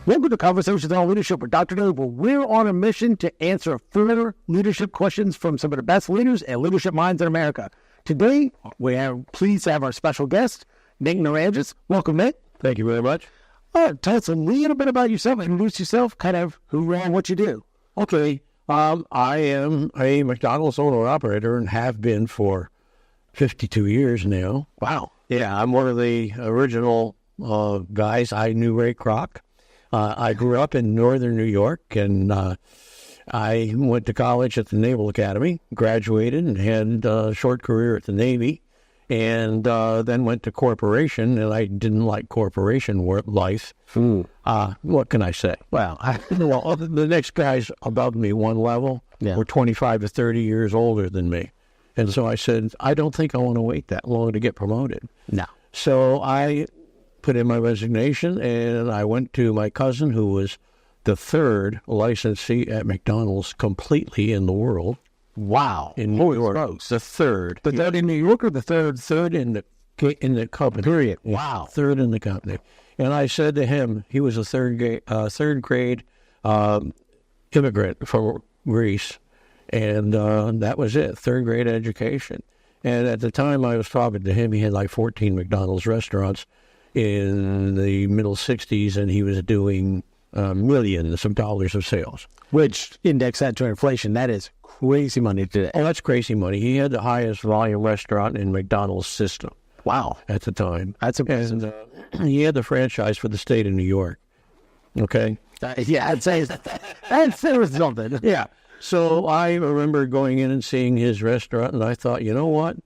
Welcome to Conversations on Leadership with Dr. Dave, where we're on a mission to answer further leadership questions from some of the best leaders and leadership minds in America. Today, we are pleased to have our special guest, Nick Nerangis. Welcome, Nick. Thank you very much. Tell us a little bit about yourself. Introduce yourself, kind of who and what you do. Okay. I am a McDonald's owner-operator and have been for 52 years now. Wow. Yeah, I'm one of the original guys. I knew Ray Kroc. I grew up in northern New York, and I went to college at the Naval Academy, graduated, and had a short career at the Navy, and then went to corporation, and I didn't like corporation life. What can I say? Wow. Well, the next guys above me, one level, were 25 to 30 years older than me. And so I said, I don't think I want to wait that long to get promoted. No. So I put in my resignation, and I went to my cousin, who was the third licensee at McDonald's completely in the world. Wow. In New York. The third. The third in New York or the third? Third in the company. Period. Wow. Third in the company. And I said to him, he was a third grade immigrant from Greece, and that was it, third grade education. And at the time I was talking to him, he had like 14 McDonald's restaurants in the middle 60s, and he was doing millions of dollars of sales. Which, index that to inflation, that is crazy money today. Oh, that's crazy money. He had the highest volume restaurant in McDonald's system. Wow. At the time. That's amazing. And he had the franchise for the state of New York. Okay? Yeah, I'd say that's something. Yeah. So I remember going in and seeing his restaurant, and I thought, you know what?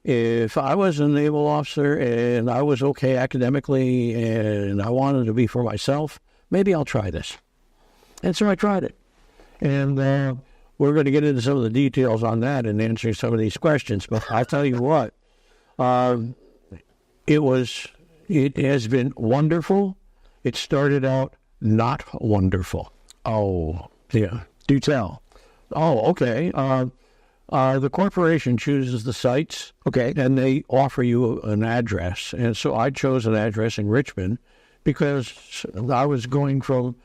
If I was a naval officer and I was okay academically and I wanted to be for myself, maybe I'll try this. And so I tried it. And we're going to get into some of the details on that and answering some of these questions. But I tell you what, it has been wonderful. It started out not wonderful. Oh, yeah. Do tell. Oh, okay. The corporation chooses the sites, okay, and they offer you an address. And so I chose an address in Richmond because I was going from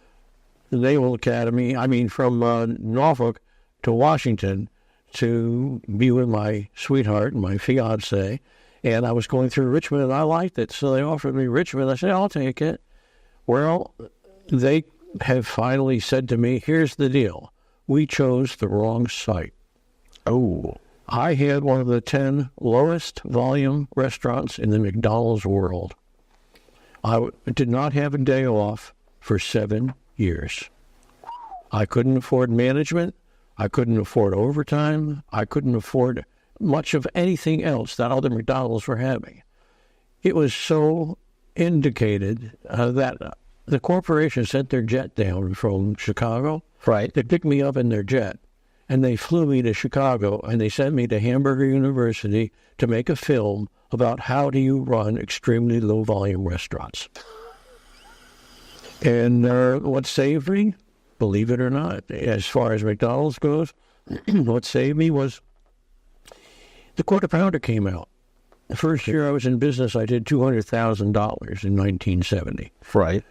the Naval Academy, from Norfolk to Washington to be with my sweetheart, my fiance, and I was going through Richmond, and I liked it. So they offered me Richmond. I said, I'll take it. Well, they have finally said to me, here's the deal. We chose the wrong site. Oh. I had one of the 10 lowest volume restaurants in the McDonald's world. I did not have a day off for 7 years. I couldn't afford management. I couldn't afford overtime. I couldn't afford much of anything else that other McDonald's were having. It was so indicated that the corporation sent their jet down from Chicago. Right. They picked me up in their jet, and they flew me to Chicago, and they sent me to Hamburger University to make a film about how do you run extremely low-volume restaurants. And what saved me, believe it or not, as far as McDonald's goes, what saved me was the Quarter Pounder came out. The first year I was in business, I did $200,000 in 1970. Right.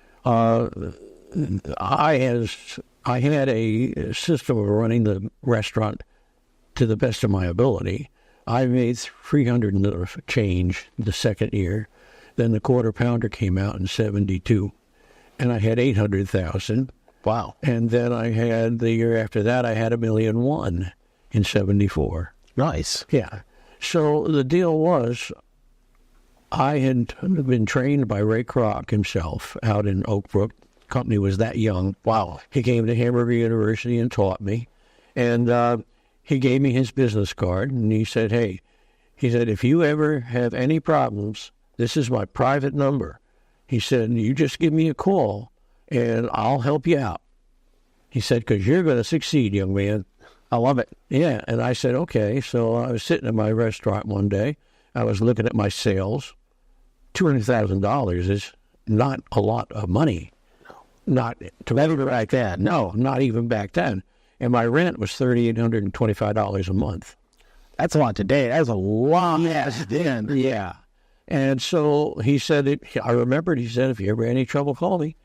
I had a system of running the restaurant to the best of my ability. I made $300 change the second year. Then the Quarter Pounder came out in 72, and I had $800,000. Wow. And then I had, the year after that, I had $1.1 million in 74. Nice. Yeah. So the deal was, I had been trained by Ray Kroc himself out in Oak Brook. The company was that young. Wow. He came to Hamburger University and taught me. And he gave me his business card, and he said, hey, if you ever have any problems, this is my private number. He said, you just give me a call, and I'll help you out. He said, because you're going to succeed, young man. I love it. Yeah, and I said, okay. So I was sitting in my restaurant one day. I was looking at my sales. $200,000 is not a lot of money. Not to Never back then. No, not even back then. And my rent was $3,825 a month. That's a lot today. That's a lot then. Yeah. And so he said, I remembered, he said, if you ever had any trouble, call me.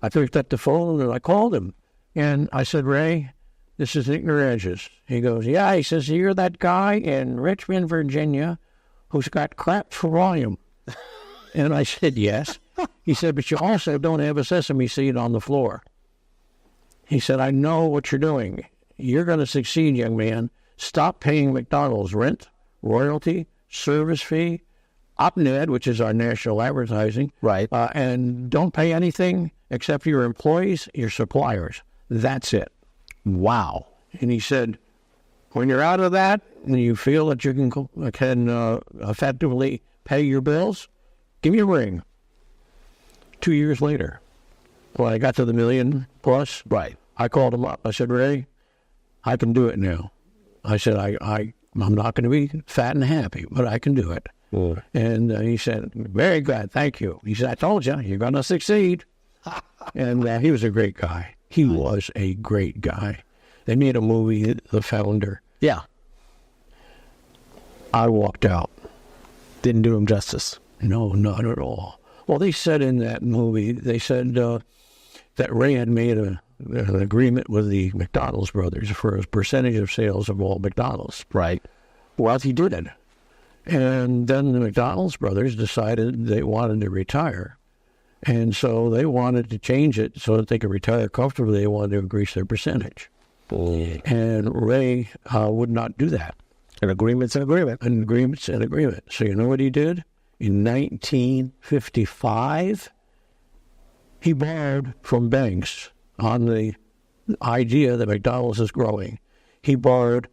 I picked up the phone and I called him. And I said, Ray, this is Nick Nerangis. He goes, yeah. He says, you're that guy in Richmond, Virginia, who's got clapped for volume. And I said, yes. He said, but you also don't have a sesame seed on the floor. He said, I know what you're doing. You're going to succeed, young man. Stop paying McDonald's rent, royalty, service fee, OpNed, which is our national advertising. Right. And don't pay anything except for your employees, your suppliers. That's it. Wow. And he said, when you're out of that and you feel that you can effectively pay your bills, give me a ring. 2 years later, when I got to the $1 million plus, Right. I called him up. I said, Ray, I can do it now. I said, I'm not going to be fat and happy, but I can do it. And he said, very good, thank you. He said, I told you, you're going to succeed. And he was a great guy. He was a great guy. They made a movie, The Founder. Yeah. I walked out. Didn't do him justice. No, not at all. Well, they said in that movie, they said that Ray had made an agreement with the McDonald's brothers for a percentage of sales of all McDonald's. Right. Well, he did. And then the McDonald's brothers decided they wanted to retire. And so they wanted to change it so that they could retire comfortably. They wanted to increase their percentage. And Ray would not do that. An agreement's an agreement. An agreement's an agreement. So you know what he did? In 1955, he borrowed from banks on the idea that McDonald's is growing. He borrowed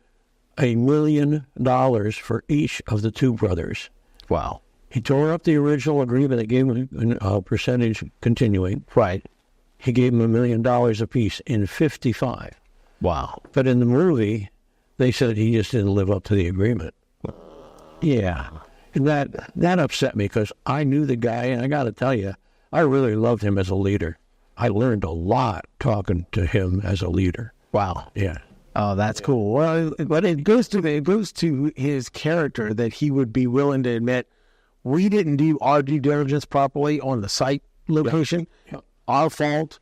$1 million for each of the two brothers. Wow. He tore up the original agreement that gave him a percentage continuing. Right. He gave him $1 million apiece in 55. Wow. But in the movie, they said he just didn't live up to the agreement. Yeah. And that upset me because I knew the guy, and I got to tell you, I really loved him as a leader. I learned a lot talking to him as a leader. Wow. Yeah. Oh, that's cool. Well, but it goes to his character that he would be willing to admit we didn't do our due diligence properly on the site location. Yep. Our fault.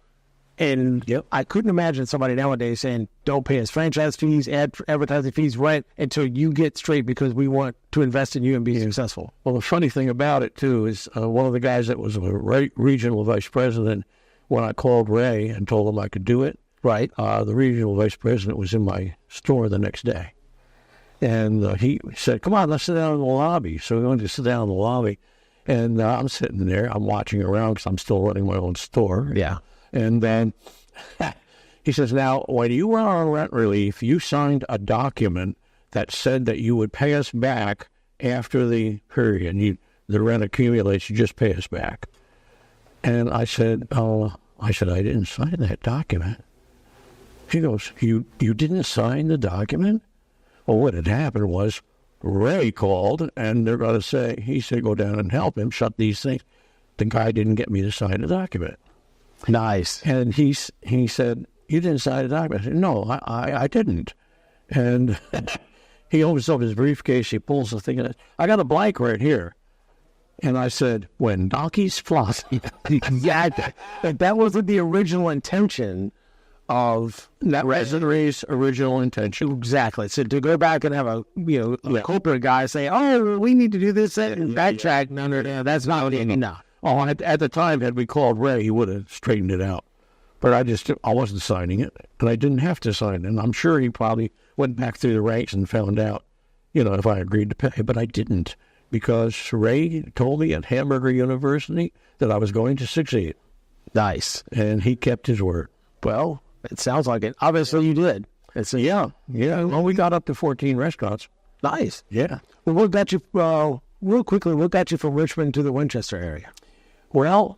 And I couldn't imagine somebody nowadays saying, don't pay us franchise fees, advertising fees, rent, until you get straight because we want to invest in you and be successful. Well, the funny thing about it, too, is one of the guys that was a regional vice president, when I called Ray and told him I could do it, right? The regional vice president was in my store the next day. And he said, come on, let's sit down in the lobby. So we went to sit down in the lobby. And I'm sitting there. I'm watching around because I'm still running my own store. Yeah. And then he says, now, when you were on rent relief, you signed a document that said that you would pay us back after the period. The rent accumulates, you just pay us back. And I said, I didn't sign that document. He goes, you didn't sign the document? Well, what had happened was Ray called, and they're going to say, he said, go down and help him shut these things. The guy didn't get me to sign the document. Nice. And he said, you didn't sign the document. I said, no, I didn't. And he opens up his briefcase, he pulls the thing, and I got a blank right here. And I said, when donkeys floss. Yeah, that wasn't the original intention of that wasn't Ray's original intention. Exactly. So to go back and have a corporate guy say, oh, we need to do this and backtrack. No, that's not what he no. Oh, at the time, had we called Ray, he would have straightened it out. But I wasn't signing it, and I didn't have to sign it. And I'm sure he probably went back through the ranks and found out, if I agreed to pay. But I didn't, because Ray told me at Hamburger University that I was going to succeed. Nice. And he kept his word. Well, it sounds like it. Obviously, you did. Yeah. Well, we got up to 14 restaurants. Nice. Yeah. Well, what got you, real quickly, what got you from Richmond to the Winchester area? Well,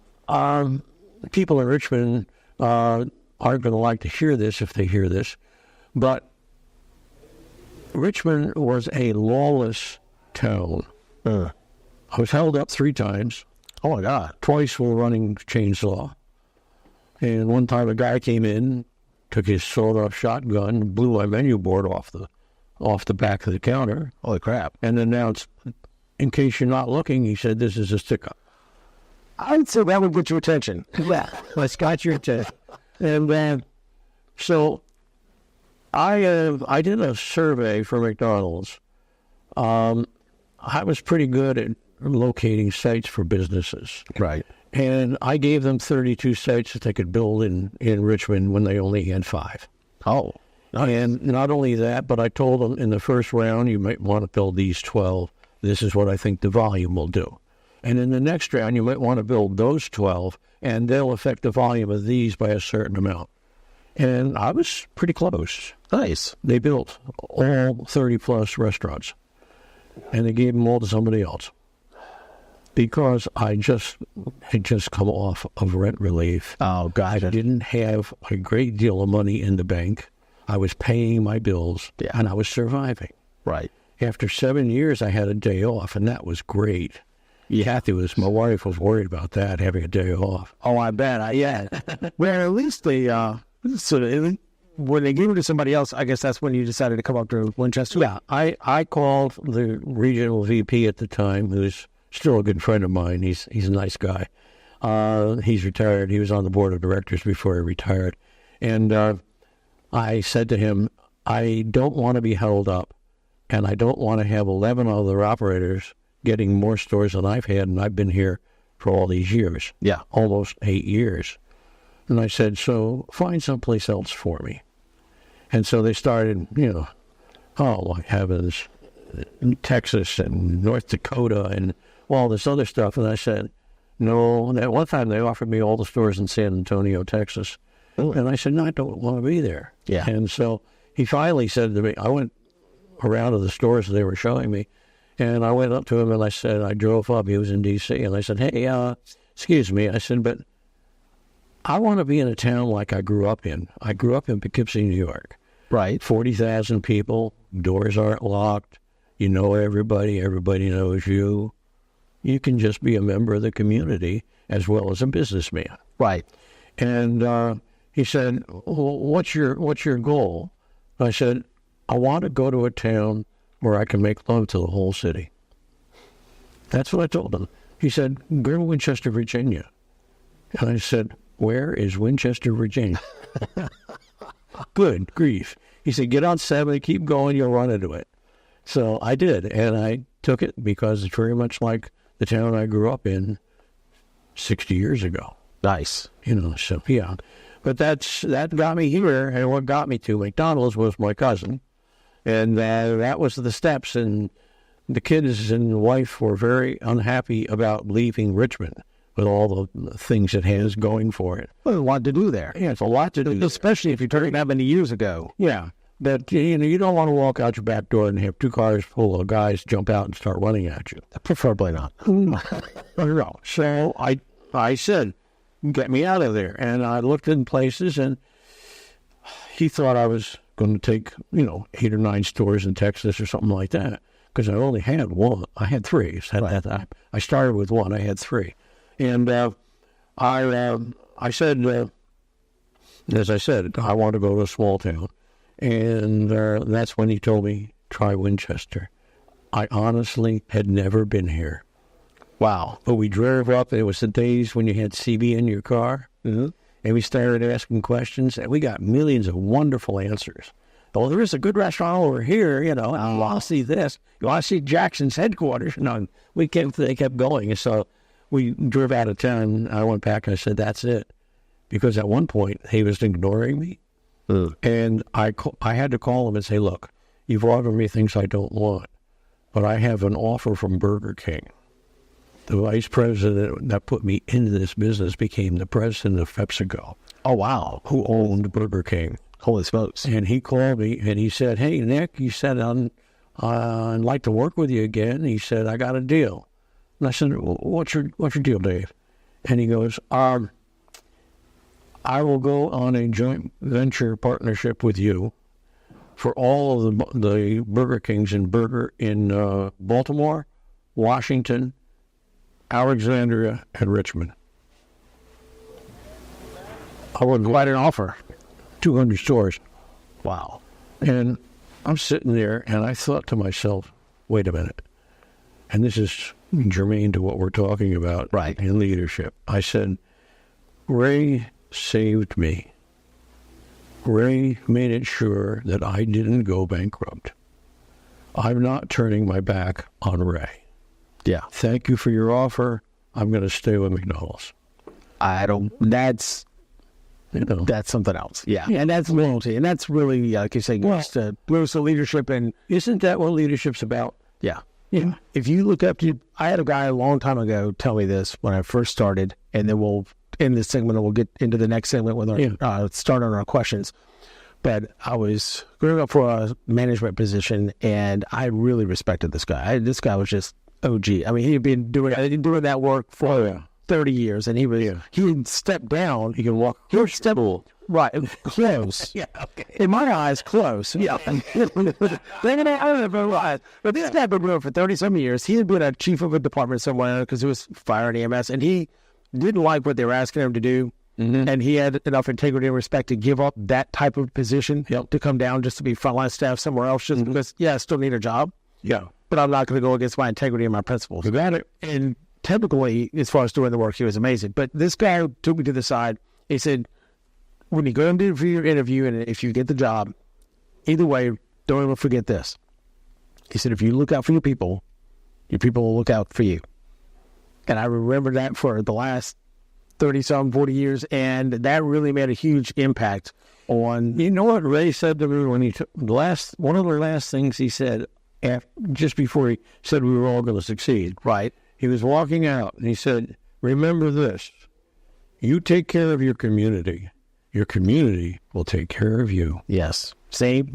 people in Richmond aren't going to like to hear this if they hear this, but Richmond was a lawless town. I was held up 3 times. Oh, my God. Twice for running chainsaw. And one time a guy came in, took his sawed-off shotgun, blew my menu board off the back of the counter. Holy crap. And announced, in case you're not looking, he said, this is a stick-up. I'd say that would get your attention. Well, it's got your attention. And so I did a survey for McDonald's. I was pretty good at locating sites for businesses. Right. And I gave them 32 sites that they could build in Richmond when they only had 5. Oh. Nice. And not only that, but I told them in the first round, you might want to build these 12. This is what I think the volume will do. And in the next round, you might want to build those 12, and they'll affect the volume of these by a certain amount. And I was pretty close. Nice. They built all 30-plus restaurants, and they gave them all to somebody else. Because I had just come off of rent relief. Oh, God. I didn't have a great deal of money in the bank. I was paying my bills, and I was surviving. Right. After 7 years, I had a day off, and that was great. Kathy my wife was worried about that, having a day off. Oh, I bet. Yeah. Well, at least they, when they gave it to somebody else, I guess that's when you decided to come up to Winchester? Yeah. I called the regional VP at the time, who's still a good friend of mine. He's a nice guy. He's retired. He was on the board of directors before he retired. And I said to him, I don't want to be held up, and I don't want to have 11 other operators getting more stores than I've had, and I've been here for all these years. Yeah. Almost 8 years. And I said, so find someplace else for me. And so they started, oh, my heavens, Texas and North Dakota and all this other stuff. And I said, no. And at one time they offered me all the stores in San Antonio, Texas. Ooh. And I said, no, I don't want to be there. Yeah. And so he finally said to me, I went around to the stores they were showing me, and I went up to him and I said, I drove up, he was in D.C., and I said, hey, excuse me. I said, but I want to be in a town like I grew up in. I grew up in Poughkeepsie, New York. Right. 40,000 people, doors aren't locked, you know everybody knows you. You can just be a member of the community as well as a businessman. Right. And he said, well, what's your goal? I said, I want to go to a town where I can make love to the whole city. That's what I told him. He said, go to Winchester, Virginia. And I said, where is Winchester, Virginia? Good grief. He said, get on 7, keep going, you'll run into it. So I did, and I took it because it's very much like the town I grew up in 60 years ago. Nice. So yeah. But that got me here, and what got me to McDonald's was my cousin. And that was the steps, and the kids and wife were very unhappy about leaving Richmond with all the things it has going for it. Well, a lot to do there. Yeah, it's a lot to do. Especially if you took it that many years ago. Yeah. But, you don't want to walk out your back door and have 2 cars full of guys jump out and start running at you. Preferably not. No. So I said, get me out of there. And I looked in places, and he thought I was going to take, 8 or 9 stores in Texas or something like that, because I only had 1. I had 3. I started with 1. I had 3. And I said, as I said, I want to go to a small town. And that's when he told me, try Winchester. I honestly had never been here. Wow. But we drove up, and it was the days when you had CB in your car. Mm-hmm. And we started asking questions, and we got millions of wonderful answers. Oh, there is a good restaurant over here, I want to see this. You want to see Jackson's headquarters? They kept going. And so we drove out of town. I went back and I said, that's it. Because at one point, he was ignoring me. And I had to call him and say, look, you've offered me things I don't want, but I have an offer from Burger King. The vice president that put me into this business became the president of PepsiCo. Oh, wow. Who owned Burger King. Holy smokes. And he called me and he said, hey, Nick, he said, I'd like to work with you again. He said, I got a deal. And I said, well, what's your deal, Dave? And he goes, I will go on a joint venture partnership with you for all of the Burger Kings in Baltimore, Washington, Alexandria, and Richmond. I would quite an offer. 200 stores. Wow. And I'm sitting there, and I thought to myself, wait a minute. And this is germane to what we're talking about Right. in leadership. I said, Ray saved me. Ray made it sure that I didn't go bankrupt. I'm not turning my back on Ray. Yeah. Thank you for your offer. I'm going to stay with McDonald's. That's something else. Yeah. And that's loyalty. And that's really, like you say, just close to leadership. And Isn't that what leadership's about? yeah. Yeah. If you look up to, I had a guy a long time ago tell me this when I first started, and then we'll end this segment and we'll get into the next segment with our start on our questions. But I was going up for a management position, and I really respected this guy. This guy was just OG. I mean, he had been doing that work for 30 years, and he had stepped down. He can walk. Right, close. Yeah, okay. In my eyes, close. Yeah. I don't know, but this guy had been doing it for 30-some years. He had been a chief of a department somewhere because it was fire and EMS, and he didn't like what they were asking him to do. Mm-hmm. And he had enough integrity and respect to give up that type of position to come down just to be frontline staff somewhere else just because, I still need a job. Yeah. But I'm not going to go against my integrity and my principles. You got it. And typically, as far as doing the work, he was amazing. But this guy took me to the side. He said, when you go into your interview and if you get the job, either way, don't ever forget this. He said, if you look out for your people will look out for you. And I remember that for the last 30-some, 40 years, and that really made a huge impact on... You know what Ray said to me when he took one of the last things he said just before he said we were all going to succeed. Right. He was walking out, and he said, remember this, you take care of your community will take care of you. Yes. Same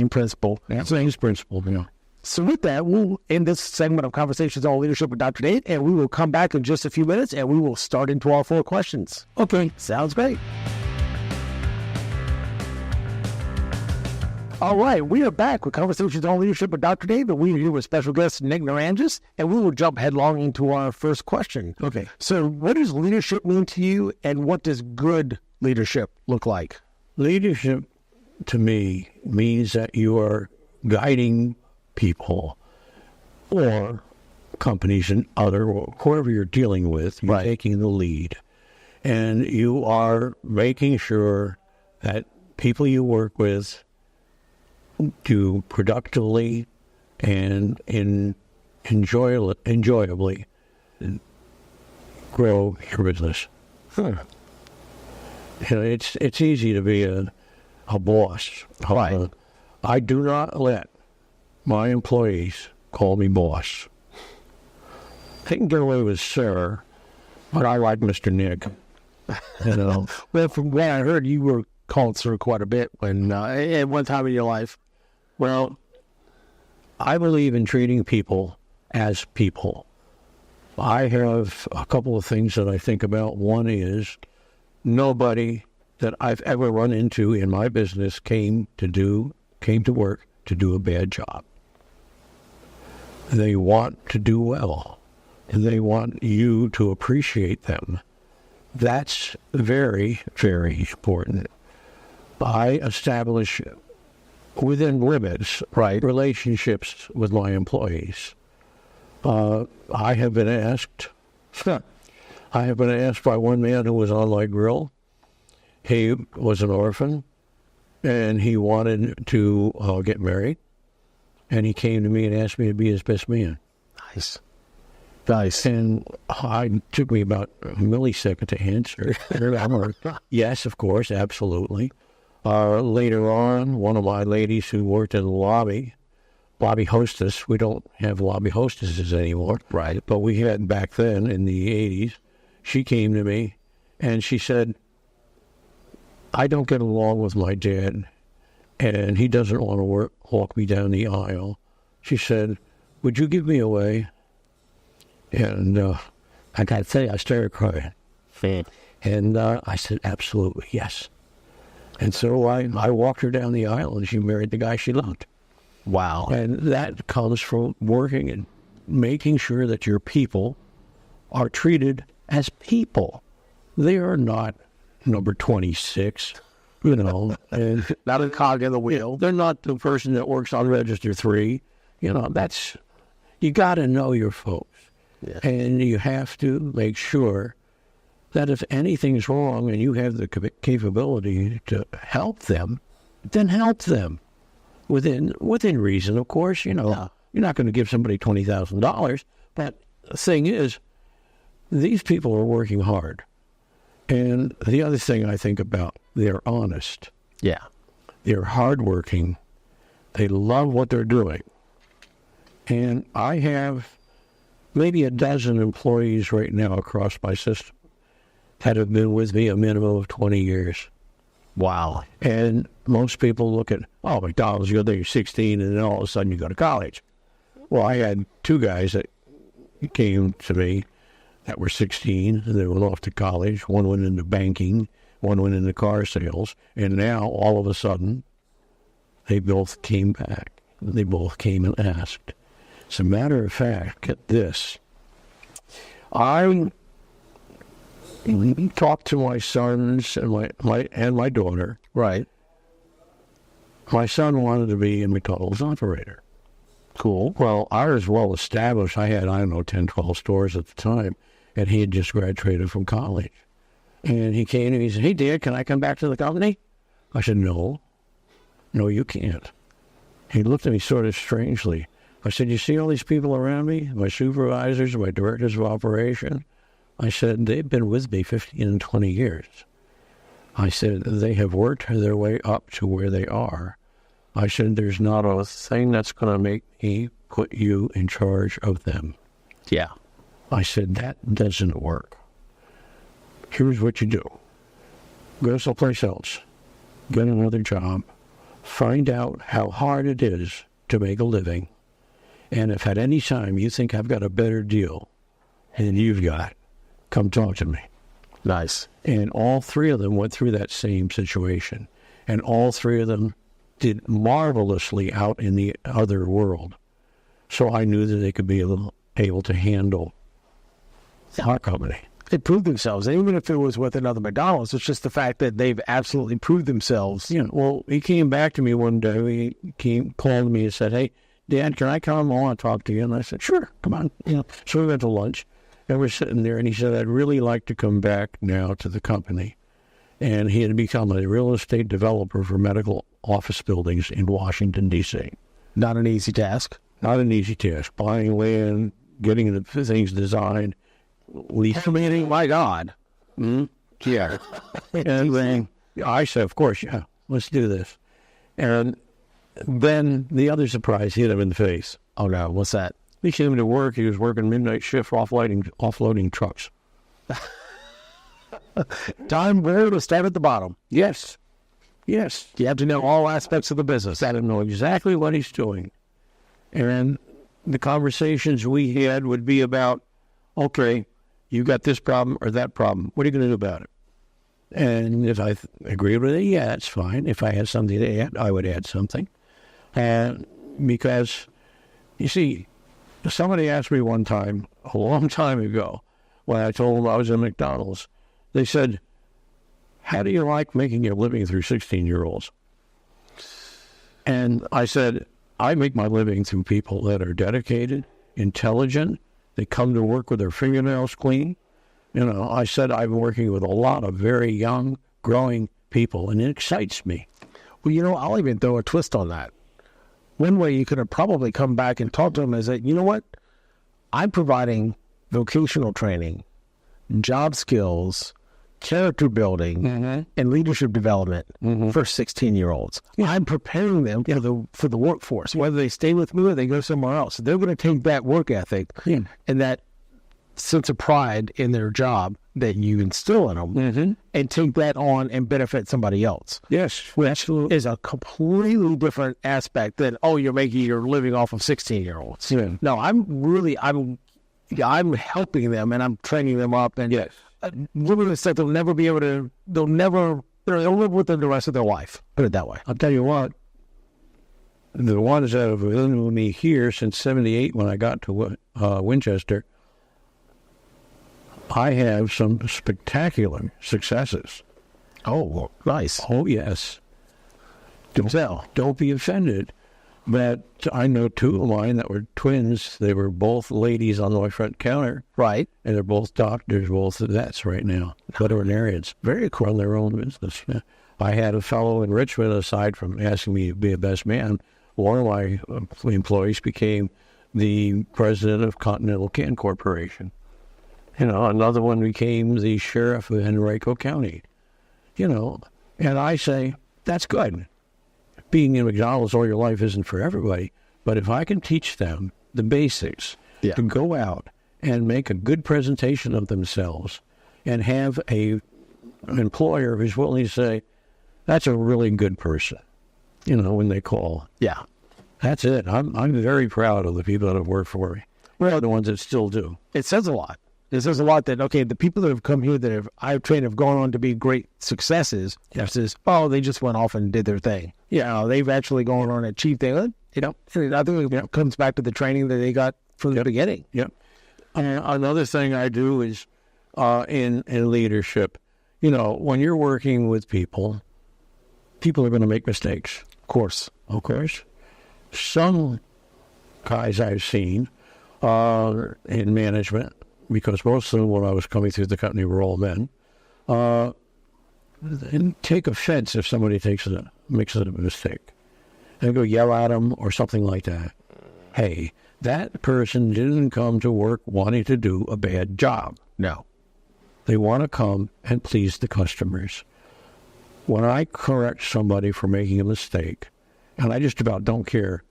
principle. Yeah. Same principle, yeah. So with that, we'll end this segment of Conversations on Leadership with Dr. Nate, and we will come back in just a few minutes, and we will start into our 4 questions. Okay. Sounds great. All right, we are back with Conversations on Leadership with Dr. Nate, and we are here with special guest Nick Nerangis, and we will jump headlong into our first question. Okay. So what does leadership mean to you, and what does good leadership look like? Leadership, to me, means that you are guiding people or companies and whoever you're dealing with, you're taking the lead. And you are making sure that people you work with do productively and enjoyably grow your business. You know, it's easy to be a boss. Right. I do not let my employees call me boss. They can get away with sir, but I like Mr. Nick. You know. Well, from what I heard, you were called sir quite a bit when at one time in your life. Well, I believe in treating people as people. I have a couple of things that I think about. One is nobody that I've ever run into in my business came to work to do a bad job. They want to do well, and they want you to appreciate them. That's very, very important. I establish within limits, relationships with my employees. I have been asked by one man who was on my grill. He was an orphan, and he wanted to get married. And he came to me and asked me to be his best man. Nice. And it took me about a millisecond to answer. Yes, of course, absolutely. Later on, one of my ladies who worked in the lobby hostess, we don't have lobby hostesses anymore. Right. But we had back then in the 80s. She came to me and she said, I don't get along with my dad, and he doesn't want to walk me down the aisle. She said, would you give me away? And I got to tell you, I started crying. And I said, absolutely, yes. And so I walked her down the aisle, and she married the guy she loved. Wow. And that comes from working and making sure that your people are treated as people. They are not number 26, you know. And not a cog in the wheel. They're not the person that works on register 3. You know, you got to know your folks. Yeah. And you have to make sure that if anything's wrong and you have the capability to help them, then help them within reason, of course. You know, Yeah. You're not going to give somebody $20,000, but the thing is, these people are working hard. And the other thing I think about, they're honest. Yeah. They're hardworking. They love what they're doing. And I have maybe a dozen employees right now across my system that have been with me a minimum of 20 years. Wow. And most people look at, oh, McDonald's, you're there, you're 16, and then all of a sudden you go to college. Well, I had two guys that came to me that were 16, and they went off to college. One went into banking, one went into car sales, and now all of a sudden they both came back. They both came and asked. As a matter of fact, get this. I talked to my sons and my daughter. Right. My son wanted to be a McDonald's operator. Cool. Well, I was well established. I had, 10, 12 stores at the time, and he had just graduated from college. And he came to me and he said, hey, Dad, can I come back to the company? I said, no, you can't. He looked at me sort of strangely. I said, you see all these people around me, my supervisors, my directors of operation? I said, they've been with me 15 and 20 years. I said, they have worked their way up to where they are. I said, there's not a thing that's going to make me put you in charge of them. Yeah. I said, that doesn't work. Here's what you do. Go someplace else. Get another job. Find out how hard it is to make a living. And if at any time you think I've got a better deal than you've got, come talk to me. Nice. And all three of them went through that same situation. And all three of them did marvelously out in the other world. So I knew that they could be able to handle our company. They proved themselves. And even if it was with another McDonald's, it's just the fact that they've absolutely proved themselves. Yeah. Well, he came back to me one day. Called me and said, hey, Dad, can I come? I want to talk to you. And I said, sure, come on. So we went to lunch. And we're sitting there, and he said, I'd really like to come back now to the company. And he had become a real estate developer for medical office buildings in Washington, D.C. Not an easy task. Not an easy task. Buying land, getting the things designed. Estimating, my God. Yeah. And I said, of course, yeah, let's do this. And then the other surprise hit him in the face. Oh, no. What's that? He came to work. He was working midnight shift offloading trucks. Time where to start at the bottom. Yes. You have to know all aspects of the business. I don't know exactly what he's doing. And the conversations we had would be about, okay, you got this problem or that problem. What are you going to do about it? And if I agreed with it, yeah, that's fine. If I had something to add, I would add something. And because, you see, somebody asked me one time, a long time ago, when I told them I was at McDonald's, they said, how do you like making your living through 16-year-olds? And I said, I make my living through people that are dedicated, intelligent. They come to work with their fingernails clean. I said I'm working with a lot of very young, growing people, and it excites me. Well, I'll even throw a twist on that. One way you could have probably come back and talked to them is that, you know what? I'm providing vocational training, job skills, character building, and leadership development for 16-year-olds. Yeah. I'm preparing them for the workforce, whether they stay with me or they go somewhere else. They're going to take that work ethic and that sense of pride in their job that you instill in them and take that on and benefit somebody else. Yes, which is a completely different aspect than, you're making your living off of 16-year-olds. Yeah. No, I'm helping them and I'm training them up and living a set they'll live with them the rest of their life. Put it that way. I'll tell you what, the ones that have been with me here since 78 when I got to Winchester, I have some spectacular successes. Oh, nice. Oh, yes. Don't be offended. But I know two of mine that were twins. They were both ladies on my front counter. Right. And they're both doctors, both vets right now, veterinarians. Very cool. Run their own business. Yeah. I had a fellow in Richmond, aside from asking me to be a best man, one of my employees became the president of Continental Can Corporation. You know, another one became the sheriff of Henrico County. You know, and I say, that's good. Being in McDonald's all your life isn't for everybody, but if I can teach them the basics to go out and make a good presentation of themselves and have an employer who's willing to say, that's a really good person, you know, when they call. Yeah. That's it. I'm very proud of the people that have worked for me. Well, the ones that still do. It says a lot. It says a lot that, okay, the people that have come here that I've trained have gone on to be great successes. Versus, they just went off and did their thing. Yeah, they've actually gone on and achieved things. You know, I think it comes back to the training that they got from the beginning. Yep. Another thing I do is in leadership, you know, when you're working with people are going to make mistakes. Of course. Some guys I've seen in management, because most of them, when I was coming through the company, were all men, and take offense if somebody makes a mistake. And go yell at them or something like that. Hey, that person didn't come to work wanting to do a bad job. No. They want to come and please the customers. When I correct somebody for making a mistake, and I just about don't care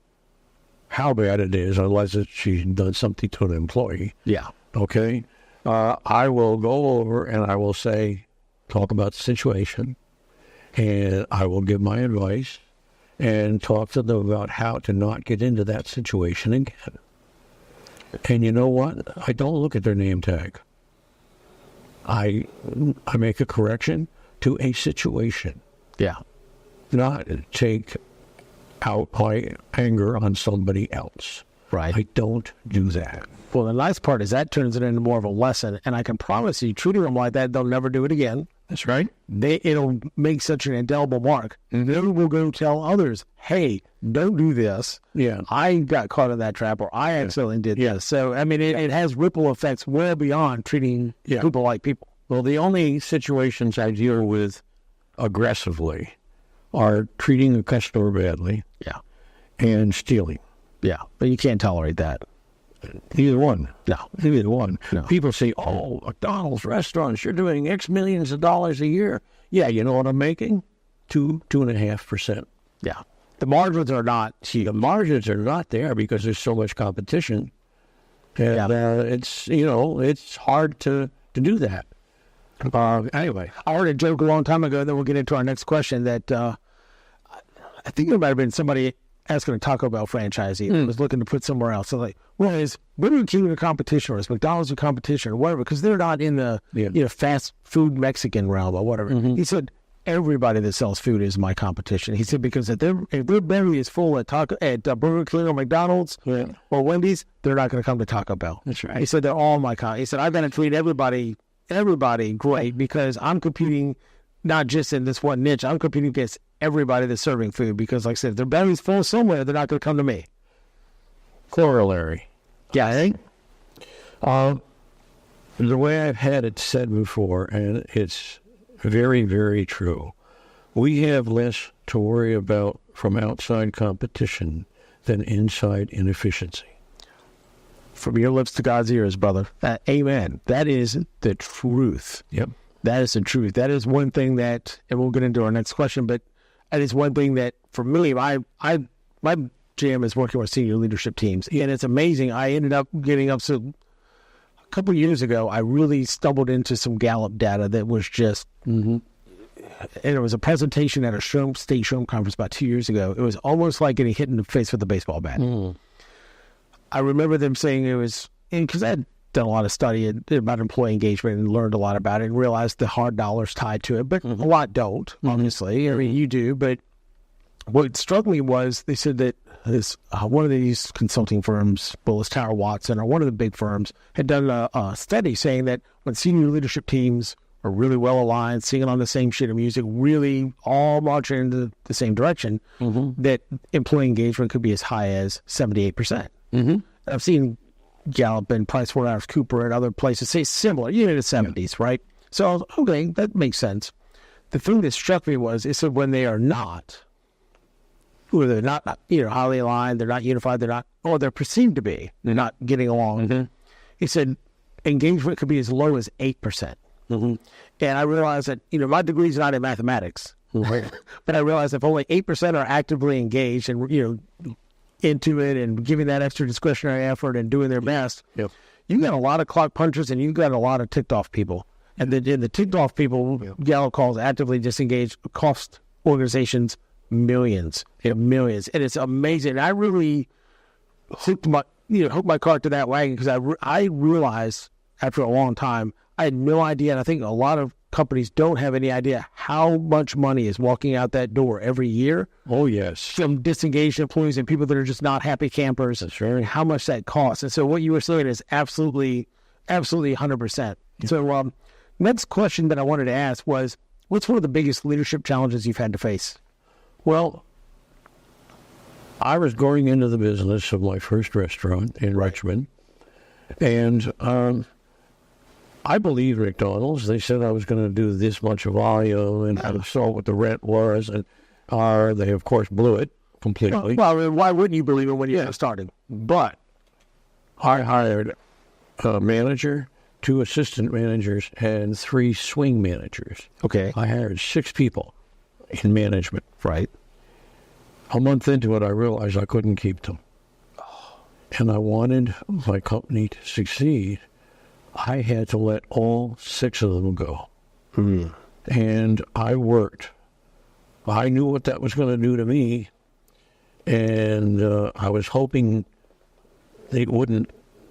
how bad it is, unless she's done something to an employee. Yeah. Okay? I will go over and I will say, talk about the situation, and I will give my advice and talk to them about how to not get into that situation again. And you know what? I don't look at their name tag. I make a correction to a situation. Yeah. Not take out my anger on somebody else. Right. I don't do that. Well, the nice part is that turns it into more of a lesson, and I can promise you, treating them like that, they'll never do it again. That's right. It'll make such an indelible mark. And then we'll go tell others, hey, don't do this. Yeah. I got caught in that trap, or I accidentally did this. So, I mean, it has ripple effects way beyond treating people like people. Well, the only situations I deal with aggressively are treating a customer badly. Yeah. And stealing. Yeah. But you can't tolerate that. Either one. No. Either one. No. People say, oh, McDonald's restaurants, you're doing X millions of dollars a year. Yeah, you know what I'm making? 2.5%. Yeah. The margins are not huge. The margins are not there because there's so much competition. And it's, you know, it's hard to do that. Anyway. I heard a joke a long time ago, then we'll get into our next question, that I think there might have been somebody asking a Taco Bell franchisee that was looking to put somewhere else. So like, well, is Burger King a competition, or is McDonald's a competition, or whatever? Because they're not in the fast food Mexican realm or whatever. He said, everybody that sells food is my competition. He said, because if their belly is full at Burger King or McDonald's or Wendy's, they're not going to come to Taco Bell. That's right. He said, they're all my He said, I've got to treat everybody great, because I'm competing not just in this one niche. I'm competing against everybody that's serving food, because, like I said, if their belly's full somewhere, they're not going to come to me. Corollary. Yeah, I think. The way I've had it said before, and it's very, very true, we have less to worry about from outside competition than inside inefficiency. From your lips to God's ears, brother. Amen. That is the truth. Yep. That is the truth. That is one thing that, and we'll get into our next question, but that is one thing that, for me, my jam is working with senior leadership teams, and it's amazing. I ended up getting up, so a couple of years ago, I really stumbled into some Gallup data that was just, and it was a presentation at a state Shroom conference about 2 years ago. It was almost like getting hit in the face with a baseball bat. I remember them saying it was, because I had done a lot of study about employee engagement and learned a lot about it and realized the hard dollars tied to it, but a lot don't, obviously. I mean, you do, but what struck me was they said that this one of these consulting firms, Willis Tower Watson, or one of the big firms, had done a study saying that when senior leadership teams are really well aligned, singing on the same sheet of music, really all marching in the same direction, that employee engagement could be as high as 78%. I've seen Gallup and PricewaterhouseCoopers and other places say similar, in the 70s, right? So I was, okay, that makes sense. The thing that struck me was, it said when they are not, or they're not, highly aligned, they're not unified, or they're perceived to be, they're not getting along. He said engagement could be as low as 8%. And I realized that, my degree's not in mathematics, but I realized if only 8% are actively engaged and, into it and giving that extra discretionary effort and doing their best, you got a lot of clock punchers and you've got a lot of ticked off people. And then the ticked off people, Gallup calls actively disengaged, cost organizations millions. And it's amazing. I really hooked my cart to that wagon because I realized after a long time, I had no idea, and I think a lot of companies don't have any idea how much money is walking out that door every year. Oh, yes. From disengaged employees and people that are just not happy campers. That's right. How much that costs. And so what you were saying is absolutely 100%. So next question that I wanted to ask was, what's one of the biggest leadership challenges you've had to face? Well, I was going into the business of my first restaurant in Richmond, and I believed McDonald's. They said I was going to do this much volume, and I saw what the rent was, and they, of course, blew it completely. Well, why wouldn't you believe it when you started? But I hired a manager, 2 assistant managers, and 3 swing managers. Okay. I hired 6 people in management. Right. A month into it, I realized I couldn't keep them. And I wanted my company to succeed. I had to let all 6 of them go. And I worked. I knew what that was going to do to me, and I was hoping it wouldn't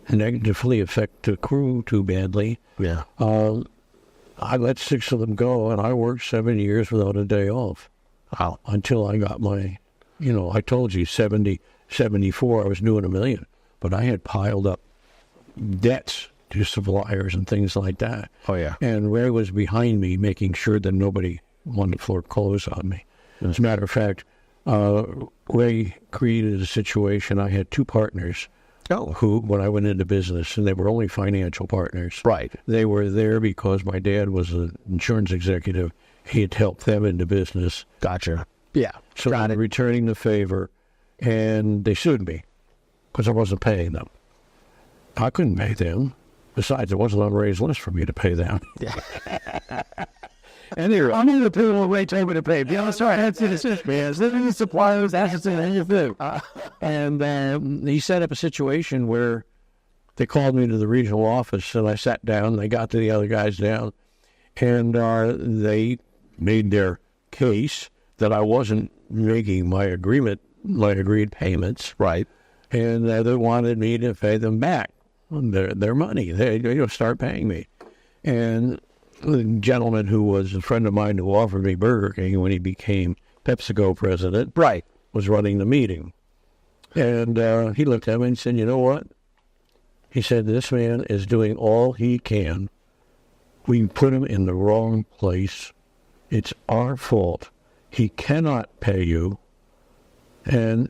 negatively affect the crew too badly. Yeah. I let 6 of them go, and I worked 7 years without a day off. Wow. Until I got my, I told you, 74, I was doing $1 million. But I had piled up debts to suppliers and things like that. Oh, yeah. And Ray was behind me, making sure that nobody wanted to foreclose on me. As a matter of fact, Ray created a situation. I had 2 partners who, when I went into business, and they were only financial partners. Right. They were there because my dad was an insurance executive. He had helped them into business. Gotcha. Yeah. So I'm returning the favor, and they sued me because I wasn't paying them. I couldn't pay them. Besides, it wasn't on Ray's list for me to pay them. Anyway, I'm in the people Ray told me to pay. Be honest, sorry, I had to assist me. There's suppliers, assets, and anything. And he set up a situation where they called me to the regional office, and I sat down. They got to the other guys down, and they made their case that I wasn't making my agreed payments. Right. And they wanted me to pay them back their money. They start paying me. And the gentleman who was a friend of mine who offered me Burger King when he became PepsiCo president, right, was running the meeting. And he looked at me and said, "You know what?" He said, "This man is doing all he can. We put him in the wrong place. It's our fault. He cannot pay you. And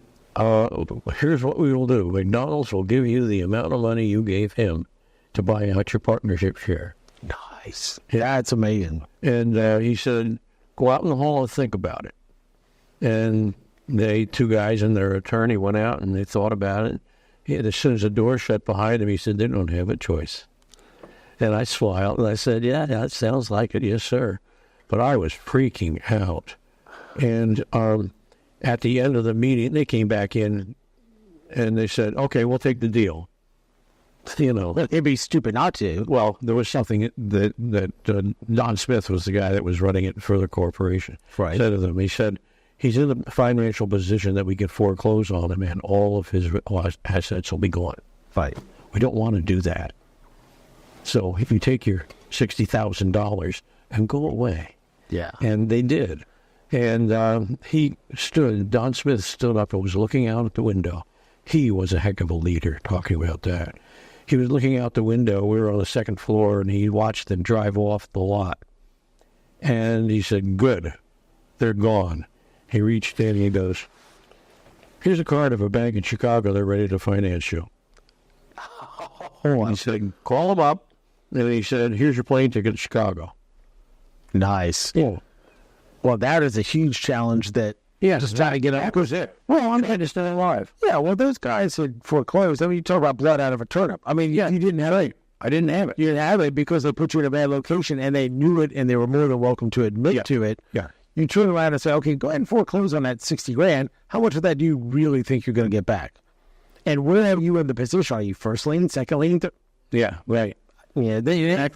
here's what we will do. McDonald's will give you the amount of money you gave him to buy out your partnership share." Nice. Yeah, it's amazing. And he said, "Go out in the hall and think about it." And they, 2 guys and their attorney, went out and they thought about it. As soon as the door shut behind him, he said, "They don't have a choice." And I smiled and I said, "Yeah, that sounds like it. Yes, sir." But I was freaking out. And at the end of the meeting, they came back in and they said, "Okay, we'll take the deal." It'd be stupid not to. Well, there was something that Don Smith was the guy that was running it for the corporation. Right. Said to them, he said, "He's in a financial position that we can foreclose on him and all of his assets will be gone." Right. We don't want to do that. So if you take your $60,000 and go away. Yeah. And they did. And Don Smith stood up and was looking out at the window. He was a heck of a leader talking about that. He was looking out the window. We were on the 2nd floor, and he watched them drive off the lot. And he said, good, they're gone. He reached in and he goes, here's a card of a bank in Chicago. They're ready to finance you. He said, call them up. And he said, here's your plane ticket to Chicago. Nice. Yeah. Well, that is a huge challenge that Just trying to get out. That was it. Well, I'm trying to stay alive. Yeah, well, those guys had foreclosed. I mean, you talk about blood out of a turnip. I mean, you didn't have it. I didn't have it. You didn't have it because they put you in a bad location, and they knew it, and they were more than welcome to admit to it. Yeah. You turn around and say, okay, go ahead and foreclose on that $60,000. How much of that do you really think you're going to get back? And where are you in the position? Are you first lien, second lien? Yeah, right. Yeah, they not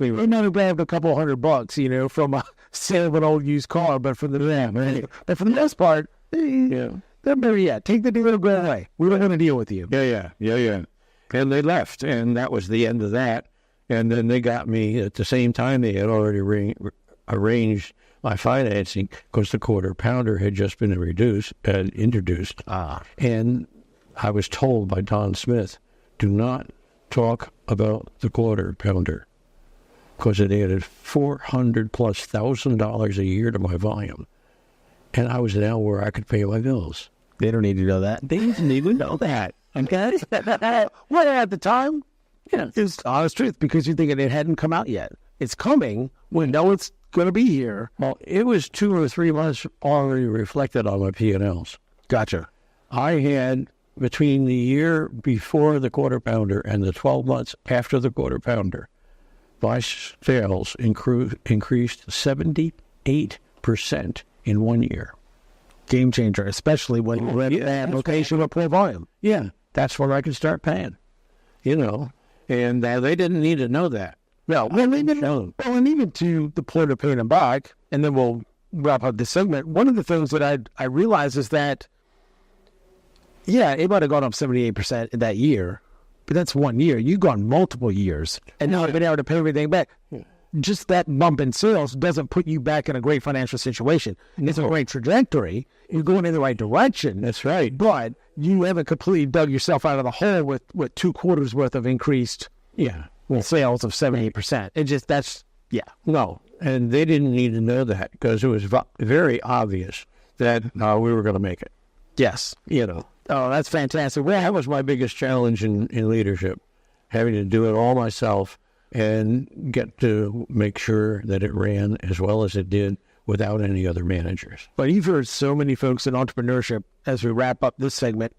grab a couple $100, from a sale of an old used car, but for the but for the most part, they're better take the deal and go away. We don't want to deal with you. Yeah. And they left, and that was the end of that. And then they got me at the same time. They had already arranged my financing because the quarter pounder had just been introduced. And I was told by Don Smith, do not talk about the quarter pounder because it added $400,000+ a year to my volume. And I was now where I could pay my bills. They don't need to know that. They didn't even know that. Okay. Well, at the time, it's honest truth because you're thinking it hadn't come out yet. It's coming. We know it's going to be here. Well, it was 2 or 3 months already reflected on my P&Ls. Gotcha. I had, between the year before the quarter pounder and the 12 months after the quarter pounder, my sales increased 78% in 1 year. Game changer, especially when you rent that location with poor volume. Yeah, that's when I could start paying, and they didn't need to know that. No, and even to the point of paying them back, and then we'll wrap up this segment. One of the things that I realized is that, it might have gone up 78% in that year, but that's 1 year. You've gone multiple years, and now I've been able to pay everything back. Yeah. Just that bump in sales doesn't put you back in a great financial situation. It's a great trajectory. You're going in the right direction. That's right. But you haven't completely dug yourself out of the hole with 2 quarters worth of increased sales of 78%. No, and they didn't need to know that because it was very obvious that we were going to make it. Yes. Oh, that's fantastic. Well, that was my biggest challenge in leadership, having to do it all myself and get to make sure that it ran as well as it did without any other managers. But you've heard so many folks in entrepreneurship, as we wrap up this segment,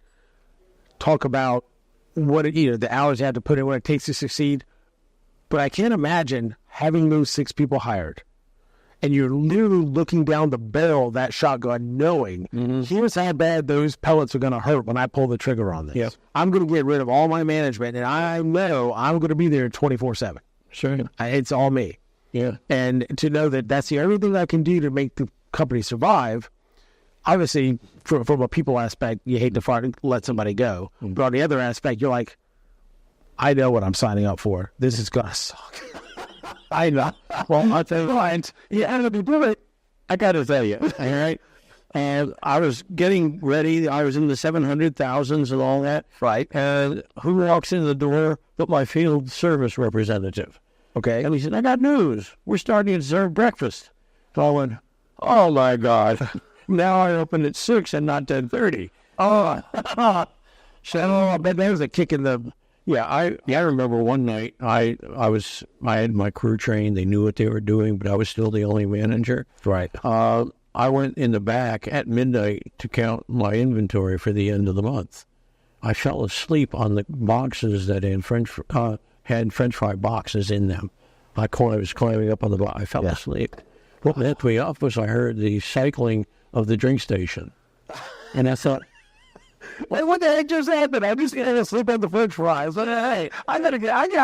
talk about what the hours you have to put in, what it takes to succeed. But I can't imagine having those 6 people hired, and you're literally looking down the barrel of that shotgun knowing, here's how bad those pellets are going to hurt when I pull the trigger on this. Yep. I'm going to get rid of all my management, and I know I'm going to be there 24/7. Sure. It's all me. Yeah. And to know that that's the only thing I can do to make the company survive, obviously, from a people aspect, you hate to let somebody go. Mm-hmm. But on the other aspect, you're like, I know what I'm signing up for. This is going to suck. I know. Well, I'll tell you what. I'm going to do it. I got to tell you, all right? And I was getting ready. I was in the 700,000s and all that. Right. And who walks in the door but my field service representative? Okay. And he said, I got news. We're starting to serve breakfast. So I went, oh, my God. Now I open at 6 and not 10:30. Oh. So I bet that was a kick in the... Yeah, I remember one night I had my crew trained. They knew what they were doing, but I was still the only manager. Right. I went in the back at midnight to count my inventory for the end of the month. I fell asleep on the boxes that had French fry boxes in them. I was climbing up on the box. I fell asleep. What left me up was I heard the cycling of the drink station, and I thought, what the heck just happened? I'm just going to sleep on the French fries. But, hey, I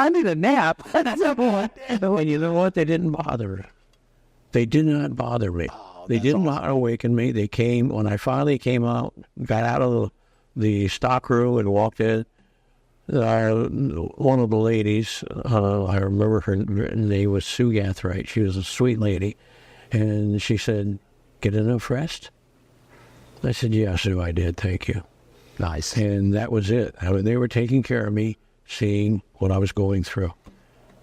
need a nap. That's not what I did. And you know what? They didn't bother. They did not bother me. They did not awaken me. They came, when I finally came out, got out of the stock room and walked in. One of the ladies, I remember her name was Sue Gathright. She was a sweet lady. And she said, get enough rest? I said, yeah, Sue, I did. Thank you. Nice. And that was it. I mean, they were taking care of me, seeing what I was going through.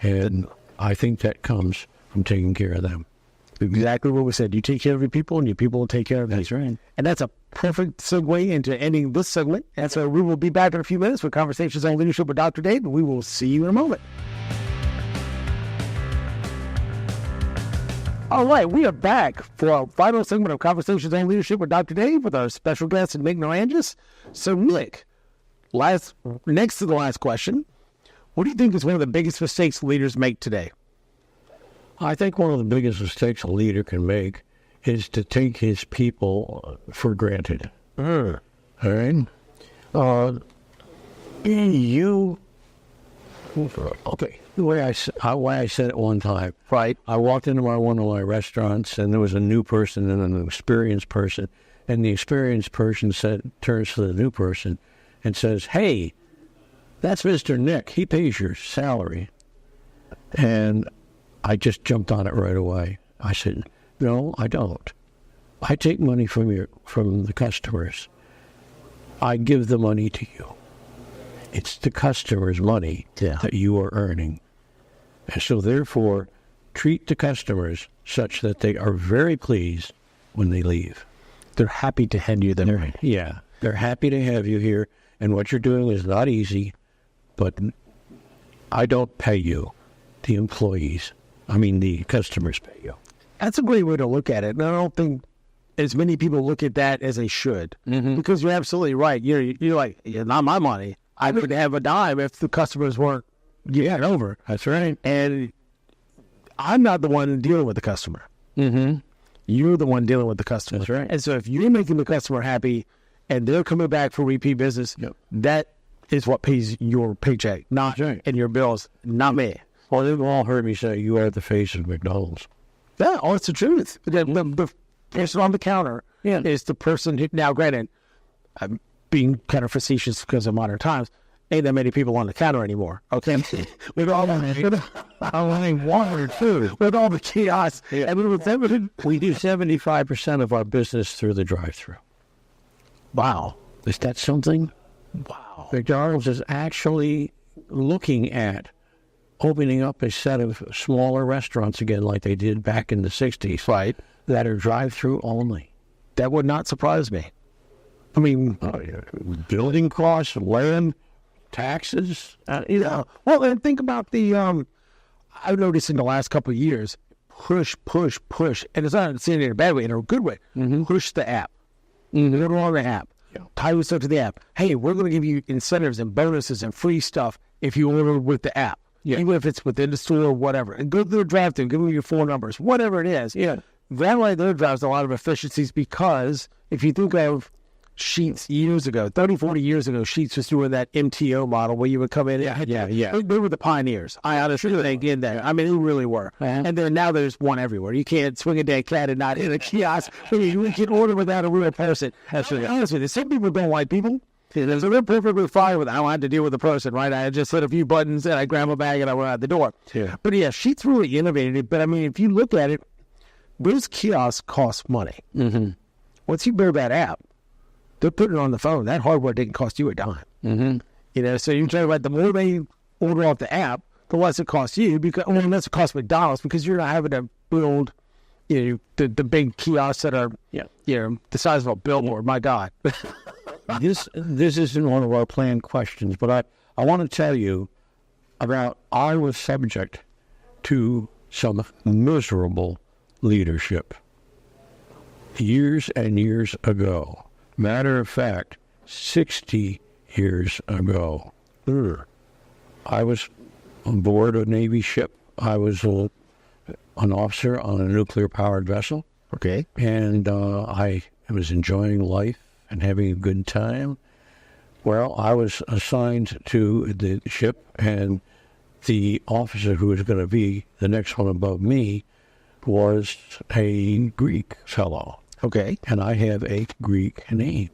And I think that comes from taking care of them. Exactly what we said. You take care of your people, and your people will take care of you. That's right. And that's a perfect segue into ending this segment. And so we will be back in a few minutes with Conversations on Leadership with Dr. Dave, and we will see you in a moment. All right, we are back for our final segment of Conversations on Leadership with Dr. Dave with our special guest, Nick Nerangis. So, Nick, next to the last question, what do you think is one of the biggest mistakes leaders make today? I think one of the biggest mistakes a leader can make is to take his people for granted. All right? Okay, the way I said it one time. Right. I walked into one of my restaurants, and there was a new person and an experienced person, and the experienced person turns to the new person and says, "Hey, that's Mr. Nick. He pays your salary." And I just jumped on it right away. I said, "No, I don't. I take money from the customers. I give the money to you. It's the customer's money that you are earning. And so therefore, treat the customers such that they are very pleased when they leave. They're happy to hand you the money. Yeah, they're happy to have you here, and what you're doing is not easy, but I don't pay you. The customers pay you." That's a great way to look at it. And I don't think as many people look at that as they should. Because you're absolutely right. You're like, "Yeah, not my money. I couldn't have a dime if the customers weren't getting over." That's right. And I'm not the one dealing with the customer. You're the one dealing with the customer. That's right. And so if you're making the customer happy and they're coming back for repeat business, that is what pays your paycheck, not and your bills, not me. Well, they've all heard me say, "You are the face of McDonald's." Yeah, it's the truth. The person on the counter is the person who, now granted, I'm being kind of facetious because of modern times, ain't that many people on the counter anymore, okay? With all with all the chaos. And we do 75% of our business through the drive-thru. Wow. Is that something? Wow. McDonald's is actually looking at opening up a set of smaller restaurants again like they did back in the 60s. Right. That are drive-thru only. That would not surprise me. I mean, building costs, land, taxes. Well, and think about the, I've noticed in the last couple of years, push. And it's not saying it in a bad way, in a good way. Push the app. Go on the app. Tie yourself to the app. Hey, we're going to give you incentives and bonuses and free stuff if you order with the app. Even if it's within the store or whatever. And go through the drive-thru, give them your phone numbers, whatever it is. That right there drives a lot of efficiencies because if you think of Sheetz years ago, 30, 40 years ago, Sheetz was doing that MTO model where you would come in. They were the pioneers. I honestly think in there. I mean, they really were. And then now there's one everywhere. You can't swing a dead cat and not hit a kiosk. You can order without a real person. Honestly, some people don't like people. So they're perfectly fine with it. I don't have to deal with the person, right? I just hit a few buttons and I grab a bag and I went out the door. But yeah, Sheetz really innovated it. But I mean, if you look at it, those kiosks cost money. Once you build that app, they're putting it on the phone. That hardware didn't cost you a dime. So you're talking about the more they order off the app, the less it costs you. Because less it costs McDonald's because you're not having to build, the big kiosks that are, the size of a billboard. My God. This isn't one of our planned questions, but I want to tell you about I was subject to some miserable leadership years and years ago. Matter of fact, 60 years ago. I was on board a Navy ship. I was an officer on a nuclear-powered vessel. Okay. And I was enjoying life and having a good time. Well, I was assigned to the ship, and the officer who was going to be the next one above me was a Greek fellow. Okay. And I have a Greek name,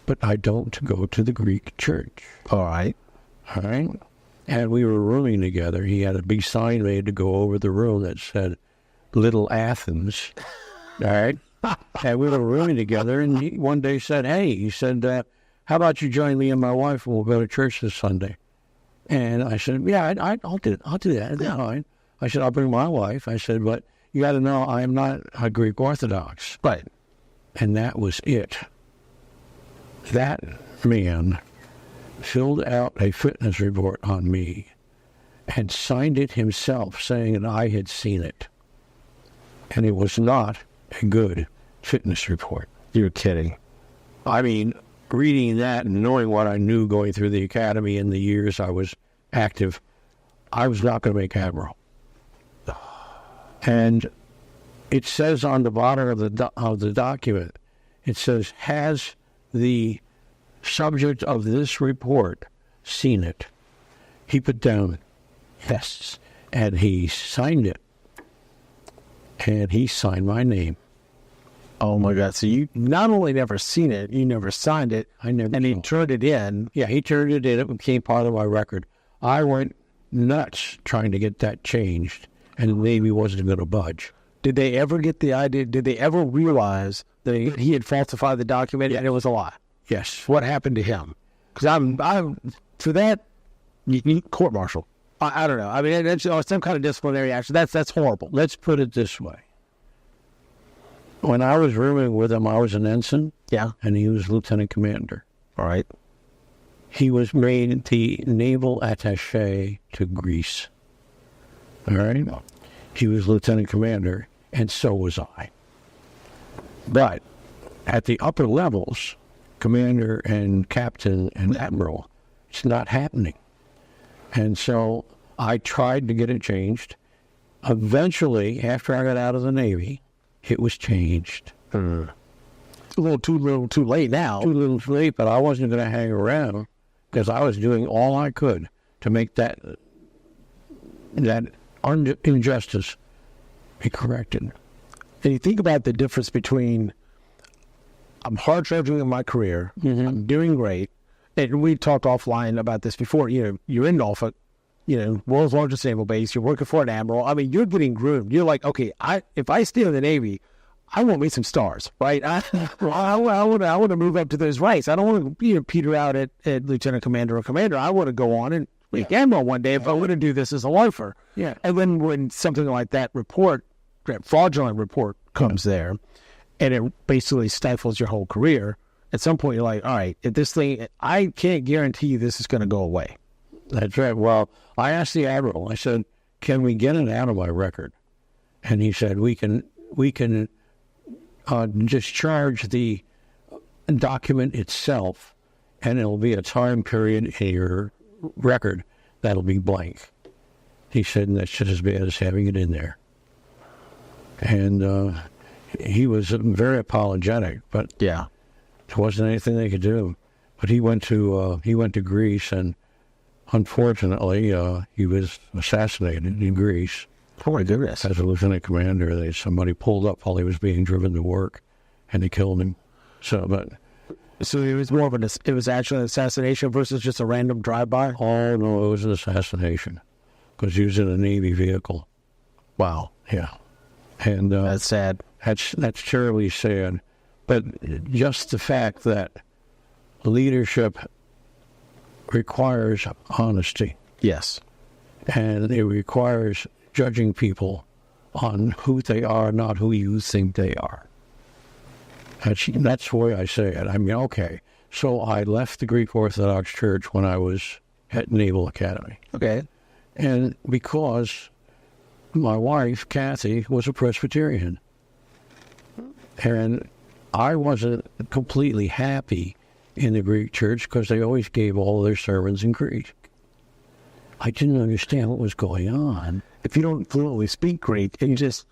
but I don't go to the Greek church. All right. And we were rooming together. He had a big sign made to go over the room that said, Little Athens. All right. And we were rooming together, and he one day said, he said, how about you join me and my wife, and we'll go to church this Sunday? And I said, I'll do that. That's fine. I said, I'll bring my wife. I said, but you got to know I'm not a Greek Orthodox. Right. And that was it. That man filled out a fitness report on me and signed it himself, saying that I had seen it. And it was not a good fitness report. You're kidding. I mean, reading that and knowing what I knew going through the academy in the years I was active, I was not going to make admiral. And it says on the bottom of the document, it says, has the subject of this report seen it? He put down yes, and he signed it. And he signed my name. Oh my God! So you not only never seen it, you never signed it. I never. And he turned it in. Yeah, he turned it in. It became part of my record. I went nuts trying to get that changed, and the Navy wasn't going to budge. Did they ever get the idea? Did they ever realize that he had falsified the document and it was a lie? Yes. What happened to him? Because I'm for that, you need court-martial. I don't know. I mean, it's some kind of disciplinary action. That's horrible. Let's put it this way. When I was rooming with him, I was an ensign. Yeah. And he was lieutenant commander. All right. He was made the naval attaché to Greece. All right? He was lieutenant commander, and so was I. But at the upper levels, commander and captain and admiral, it's not happening. And so I tried to get it changed. Eventually, after I got out of the Navy, it was changed. It's a little too late now. Too little too late, but I wasn't going to hang around because I was doing all I could to make that injustice be corrected. And you think about the difference between I'm hard charging in my career, I'm doing great, and we talked offline about this before. You know, you're in Norfolk, you know, world's largest naval base. You're working for an admiral. I mean, you're getting groomed. You're like, okay, if I stay in the Navy, I want me some stars, right? I want to move up to those ranks. I don't want to peter out at lieutenant commander or commander. I want to go on and make admiral one day if I want to do this as a lifer. Yeah. And then when something like that fraudulent report comes there, and it basically stifles your whole career, at some point you're like, all right, if this thing, I can't guarantee you this is going to go away. That's right. Well, I asked the admiral, I said, can we get it out of my record? And he said, we can discharge the document itself, and it'll be a time period in your record that'll be blank. He said, and that's just as bad as having it in there. And he was very apologetic, but Yeah. there wasn't anything they could do. But he went to Greece, and unfortunately, he was assassinated in Greece. Oh my goodness. As a lieutenant commander, somebody pulled up while he was being driven to work, and they killed him. So it was more of it was actually an assassination versus just a random drive-by? oh no, it was an assassination because he was in a Navy vehicle. Wow. Yeah, and That's sad. that's terribly sad. But just the fact that leadership requires honesty, Yes. and it requires judging people on who they are, not who you think they are. That's the way I say it. I mean, okay, so I left the Greek Orthodox Church when I was at Naval Academy. Okay. And because my wife, Kathy, was a Presbyterian. And I wasn't completely happy in the Greek church because they always gave all their sermons in Greek. I didn't understand what was going on. If you don't fluently speak Greek, you just,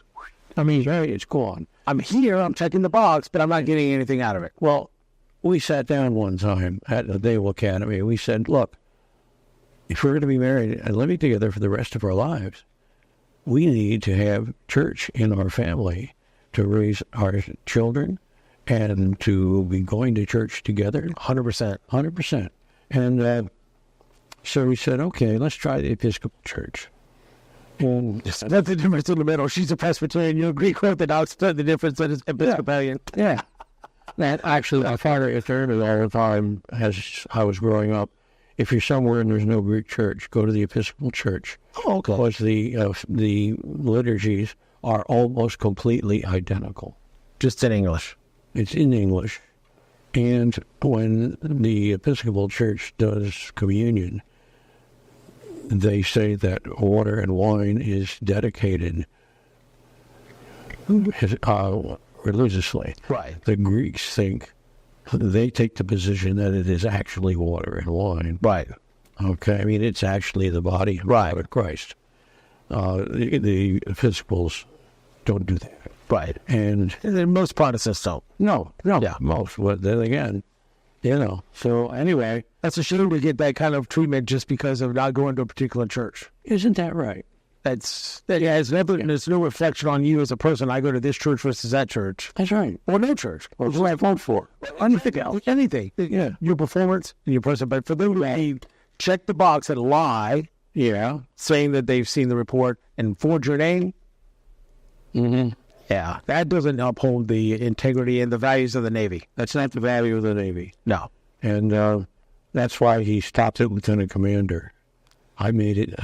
It's gone. I'm here, I'm checking the box, but I'm not getting anything out of it. Well, we sat down one time at the Naval Academy and we said, look, if we're going to be married and living together for the rest of our lives, we need to have church in our family to raise our children and to be going to church together. 100%. 100%. And so we said, okay, let's try the Episcopal Church. And That's the difference in the middle. She's a Presbyterian, you're a Greek Orthodox. The difference is Episcopalian. yeah. That actually, my father affirmed it all the time as I was growing up. If you're somewhere and there's no Greek church, go to the Episcopal Church. Oh, okay. Because the liturgies are almost completely identical. Just in English. It's in English. And when the Episcopal Church does communion, they say that water and wine is dedicated religiously. Right. The Greeks they take the position that it is actually water and wine. Right. Okay, I mean, it's actually the body and blood of Christ. The Episcopals don't do that. Right. And most Protestants don't. no, Yeah. most. But then again, So anyway, That's a shame to get that kind of treatment just because of not going to a particular church. isn't that right? There's no reflection on you as a person. I go to this church versus that church. That's right. Or no church. Or who I vote for. Anything else. Anything. Yeah. Your performance and your person. But for them to check the box and lie, Yeah. saying that they've seen the report and forge your name, Mm-hmm. yeah, that doesn't uphold the integrity and the values of the Navy. That's not the value of the Navy. No. And that's why he stopped at lieutenant commander. I made it,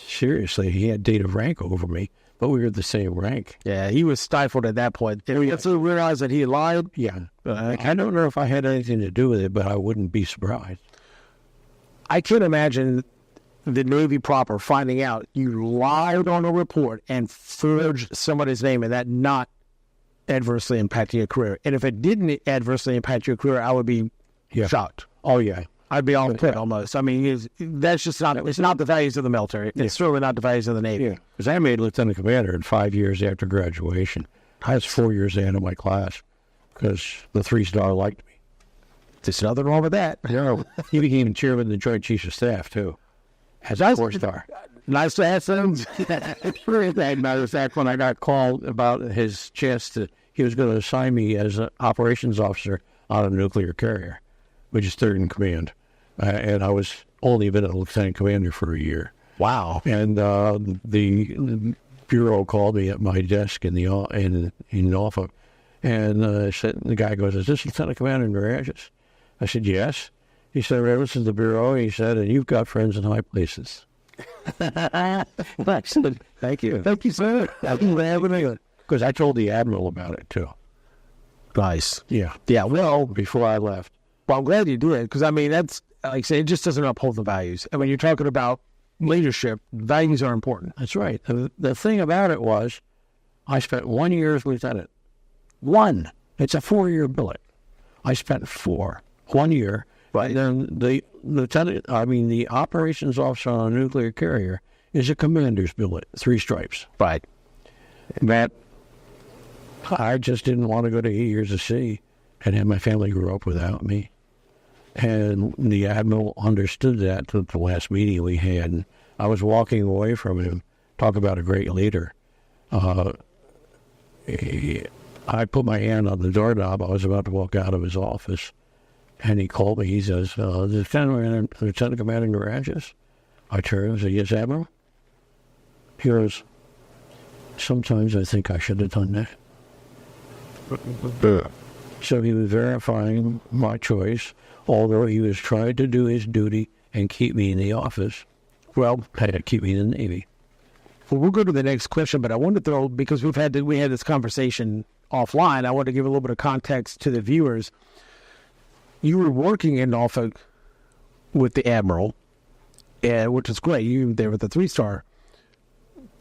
seriously, he had date of rank over me, but we were the same rank. Yeah, he was stifled at that point. And we realized that he had lied. Yeah. I don't know if I had anything to do with it, but I wouldn't be surprised. I could imagine the Navy proper finding out you lied on a report and forged somebody's name and that not adversely impacting your career. And if it didn't adversely impact your career, I would be shocked. Oh, yeah. I'd be all put almost. I mean, that's just not, it's not the values of the military. It's certainly not the values of the Navy. Yeah. Because I made lieutenant commander in 5 years after graduation. I was 4 years ahead of my class because the 3-star liked me. There's nothing wrong with that. Yeah. He became chairman of the Joint Chiefs of Staff, too. As a 4-star. Nice to have some. As matter of fact, when I got called about his chance to, he was going to assign me as an operations officer on a nuclear carrier, which is third in command. And I was only been a lieutenant commander for a year. Wow. And the bureau called me at my desk in Norfolk, and said, the guy goes, "Is this Lieutenant Commander Nerangis?" I said, "Yes." He said, "This is the bureau." He said, "And you've got friends in high places." Excellent. Thank you. Thank you, sir. Because I told the admiral about it too. Nice. Yeah. Yeah, well, Before I left. well, I'm glad you do it because, I mean, that's, like I say, it just doesn't uphold the values. And when you're talking about leadership, values are important. That's right. The thing about it was, I spent 1 year as lieutenant. 1. It's a 4-year billet. I spent 4. 1 year. Right. And then the operations officer on a nuclear carrier is a commander's billet, 3 stripes. Right. That I just didn't want to go to 8 years of sea and have my family grow up without me. And the admiral understood that at the last meeting we had. And I was walking away from him. Talk about a great leader. I put my hand on the doorknob. I was about to walk out of his office. And he called me. He says, Lieutenant Commander Nerangis. I turned and said, "Yes, Admiral." He goes, "Sometimes I think I should have done that." So he was verifying my choice, although he was trying to do his duty and keep me in the office. Well, keep me in the Navy. Well, we'll go to the next question, but I wanted to throw, because we had this conversation offline, I want to give a little bit of context to the viewers. You were working in Norfolk with the Admiral, which is great. You were there with the 3-star.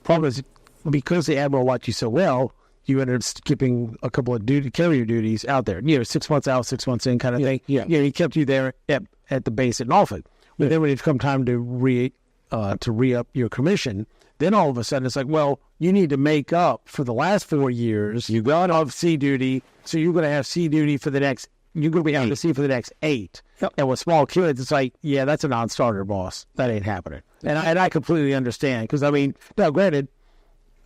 Problem is, because the Admiral liked you so well, you ended up skipping a couple of carrier duties out there. 6 months out, 6 months in kind of thing. Yeah. He kept you there at the base at Norfolk. But then when it come time to re-up your commission, then all of a sudden it's like, well, you need to make up for the last 4 years. You got off sea duty, so you're going to have sea duty for the next. You're going to be out to sea for the next 8. Yep. And with small kids, it's like, yeah, that's a non-starter, boss. That ain't happening. And I completely understand because, I mean, now granted,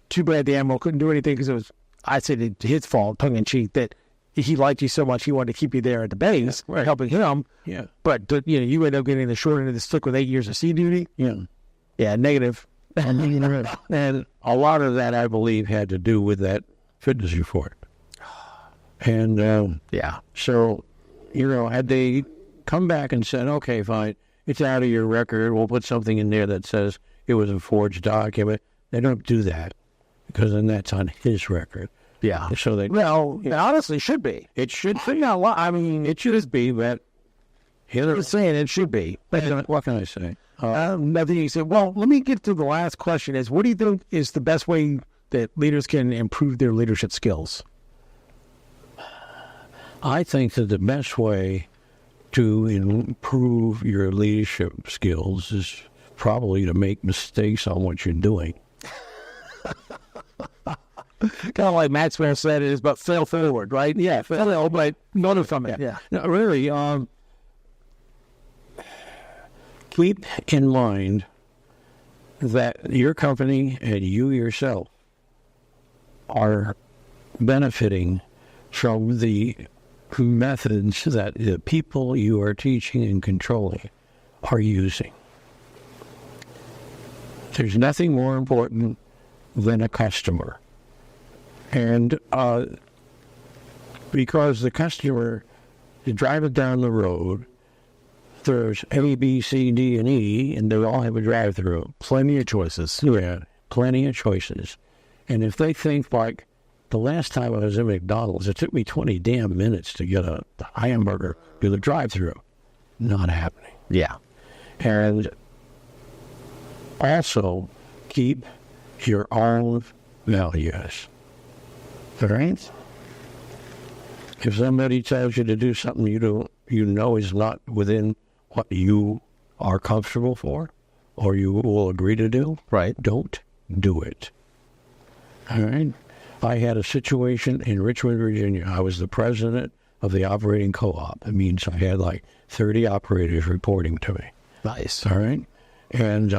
too bad the Admiral couldn't do anything because it was, I'd say, his fault, tongue in cheek, that he liked you so much he wanted to keep you there at the base, helping him. Yeah. But you end up getting the short end of the stick with 8 years of sea duty. Yeah. Yeah, negative. And a lot of that, I believe, had to do with that fitness report. And Yeah. so, had they come back and said, "Okay, fine, it's out of your record, we'll put something in there that says it was a forged document," they don't do that. because then that's on his record. Yeah. So they Well, it honestly should be. it should I mean, it should be, but I'm just saying it should be. what can I say? Nothing you said. Well, let me get to the last question is, what do you think is the best way that leaders can improve their leadership skills? I think that the best way to improve your leadership skills is probably to make mistakes on what you're doing. Kind of like Maxwell said, it is but fail forward, right? Yeah, fail, but learn from it. Yeah. No, really, keep in mind that your company and you yourself are benefiting from the methods that the people you are teaching and controlling are using. There's nothing more important than a customer. And because the customer, you drive it down the road, there's A, B, C, D, and E, and they all have a drive-through. Plenty of choices. Yeah, plenty of choices. And if they think, like, the last time I was in McDonald's, it took me 20 damn minutes to get a hamburger through the drive-through. Not happening. Yeah. And also, keep your own values. All right? If somebody tells you to do something you know is not within what you are comfortable for, or you will agree to do, Right. don't do it. All right? I had a situation in Richmond, Virginia. I was the president of the operating co-op. It means I had like 30 operators reporting to me. Nice. All right? And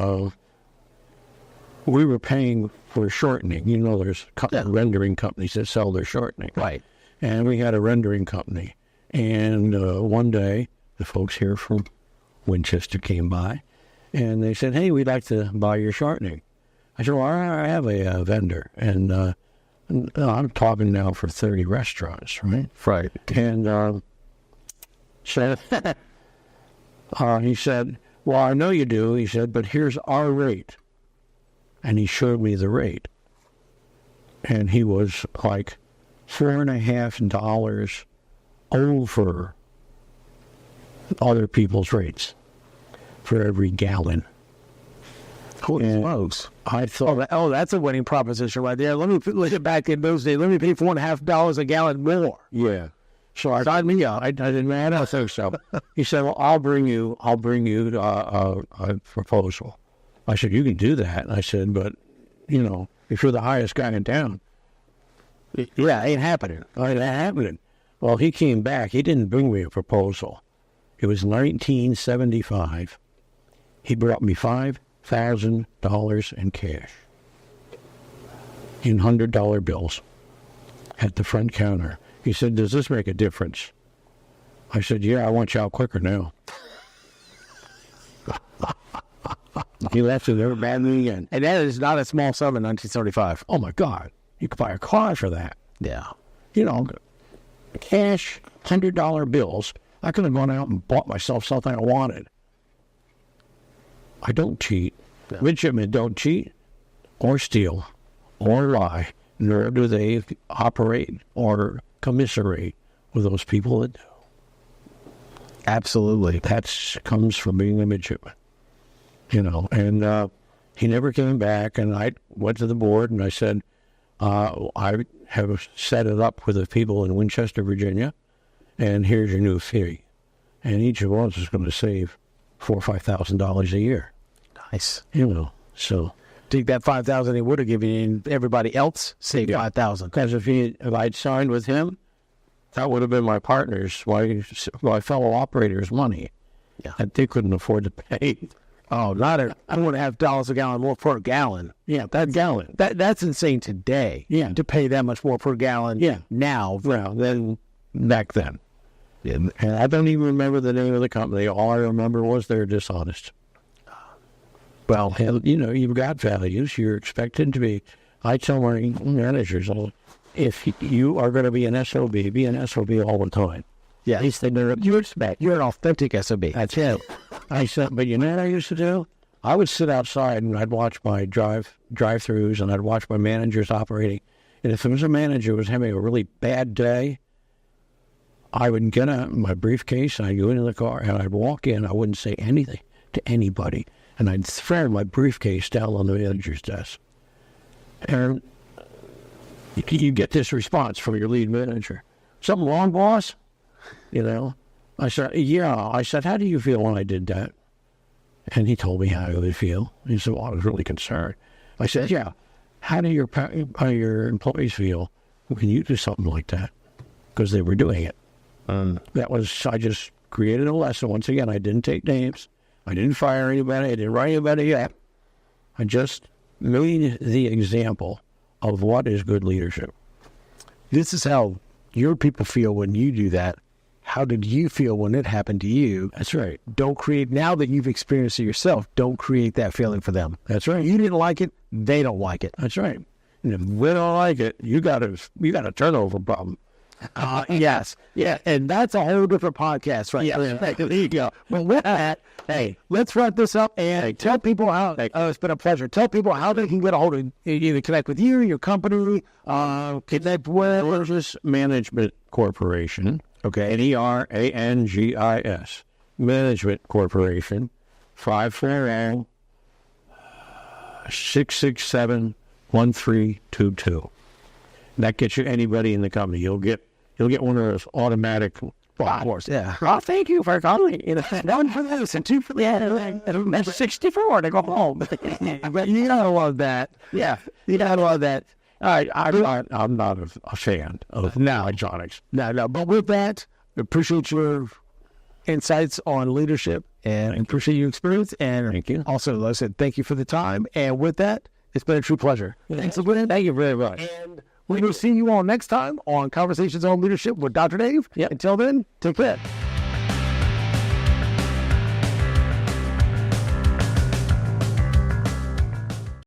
we were paying for shortening. You know, there's rendering companies that sell their shortening. Right. And we had a rendering company. And one day, the folks here from Winchester came by, and they said, hey, we'd like to buy your shortening. I said, well, I have a vendor, and I'm talking now for 30 restaurants, right? Right. And said, he said, well, I know you do, he said, but here's our rate. And he showed me the rate. And he was like $4.50 over other people's rates for every gallon. Holy smokes. I thought, That's a winning proposition right there. Let me look it back in those days. Let me pay $4.50 a gallon more. yeah. So I Sign me up. didn't man, I don't think so. He said, well, I'll bring you a proposal. I said, you can do that. And I said, but, you know, if you're the highest guy in town, Yeah, ain't happening. it ain't happening. Well, he came back. He didn't bring me a proposal. It was 1975. He brought me $5,000 in cash, in $100 bills, at the front counter. He said, does this make a difference? I said, yeah, I want you out quicker now. He left it never bad me again. And that is not a small sum in 1975. Oh, my God. You could buy a car for that. Yeah. You know, cash, $100 bills. I could have gone out and bought myself something I wanted. I don't cheat. Yeah. Midshipmen don't cheat or steal or lie, nor do they operate or commiserate with those people that do. Absolutely. That comes from being a midshipman. You know, and he never came back, and I went to the board and I said, I have set it up with the people in Winchester, Virginia, and here's your new fee. And each of us is going to save $4,000 or $5,000 a year. Nice. You know, so. Think that $5,000 he would have given you and everybody else saved $5,000. Because if I'd signed with him, that would have been my partners, my fellow operators' money. Yeah. That they couldn't afford to pay. Oh, not a $1.50 a gallon more per gallon. Yeah, that gallon. That's insane today. Yeah. To pay that much more per gallon. Yeah. Now. Well, then, back then. Yeah. And I don't even remember the name of the company. All I remember was they're dishonest. Well, you know, you've got values. You're expected to be. I tell my managers, if you are going to be an SOB, be an SOB all the time. Yeah. At least they know what you expect. You're an authentic SOB. That's it. I said, but you know what I used to do? I would sit outside and I'd watch my drive-throughs and I'd watch my managers operating. And if there was a manager who was having a really bad day, I would get out my briefcase and I'd go into the car and I'd walk in. I wouldn't say anything to anybody. And I'd throw my briefcase down on the manager's desk. And you get this response from your lead manager. Something wrong, boss? You know? I said, yeah. I said, how do you feel when I did that? And he told me how I would feel. He said, well, I was really concerned. I said, yeah. How do your employees feel when you do something like that? Because they were doing it. I just created a lesson. Once again, I didn't take names. I didn't fire anybody. I didn't write anybody up. I just made the example of what is good leadership. This is how your people feel when you do that. How did you feel when it happened to you? That's right. Don't create, now that you've experienced it yourself, don't create that feeling for them. That's right. You didn't like it, they don't like it. That's right. And if we don't like it, you got a turnover problem. Yes. Yeah. And that's a whole different podcast, right? Yeah. There you go. Well, with that, hey, let's wrap this up and tell people how, it's been a pleasure. Tell people how they can get a hold of you, either connect with you, your company, connect with Nerangis Management Corporation. Okay. Nerangis Management Corporation, 540-667-1322. That gets you anybody in the company. You'll get one of those automatic. Well, of course, yeah. Well, thank you for calling. One for this and two for that. And 64 to go home. But you gotta love that. Yeah, You gotta love that. I'm not a fan of electronics. No. But with that, we appreciate your insights on leadership and appreciate your experience. And Thank you. Also, like I said, thank you for the time. And with that, it's been a true pleasure. Thanks again. Thank you very much. And we will see you all next time on Conversations on Leadership with Dr. Dave. Yep. Until then, take care.